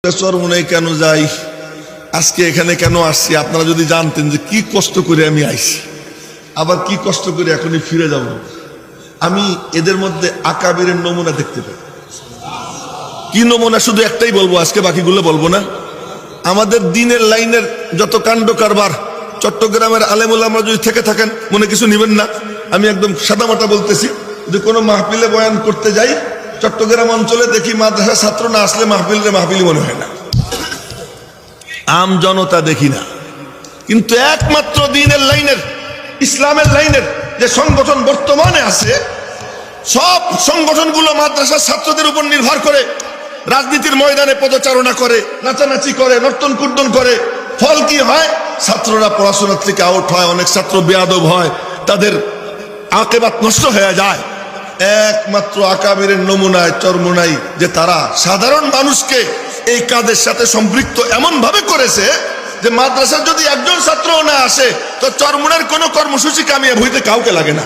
চরমোনাই কেন যাই, আজকে এখানে কেন আসছি, আপনারা যদি জানতেন যে কি কষ্ট করে আমি আইছি, আবার কি কষ্ট করে এখনই ফিরে যাব। আমি এদের মধ্যে আকাবিরের নমুনা দেখতে পাই। কি নমুনা? শুধু একটাই বলবো আজকে, বাকিগুলো বলবো না। আমাদের দিনের লাইনের যত কাণ্ড কারবার, চট্টগ্রামের আলেম ওলামা যদি থেকে থাকেন মনে কিছু নিবেন না, আমি একদম সাদামাটা বলতেছি। যে কোনো মাহফিলে বয়ান করতে যাই চট্টগ্রাম অঞ্চলে, দেখি মাদ্রাসা ছাত্র না আসলে মাহফিলই মনে হয় না, আম জনতা দেখি না। কিন্তু একমাত্র দিনের লাইনের, ইসলামের লাইনের যে সংগঠন বর্তমানে আছে, সব সংগঠনগুলো মাদ্রাসার ছাত্রদের উপর নির্ভর করে রাজনীতির ময়দানে পদচারণা করে, নাচানাচি করে, নর্তন কুর্দন করে। ফল কি হয়? ছাত্ররা পড়াশোনার থেকে আউট হয়, অনেক ছাত্র বেয়াদব হয়, তাদের আকিবাত নষ্ট হয়ে যায়। একমাত্র আকাবিরের নমুনায় চরমোনাই যে তারা সাধারণ মানুষকে এই কাজের সাথে সম্পৃক্ত এমন ভাবে করেছে যে মাদ্রাসার যদি একজন ছাত্র না আসে তো চরমোনার কোনো কর্মসূচি কামিয়াব হইতে কাউকে লাগে না।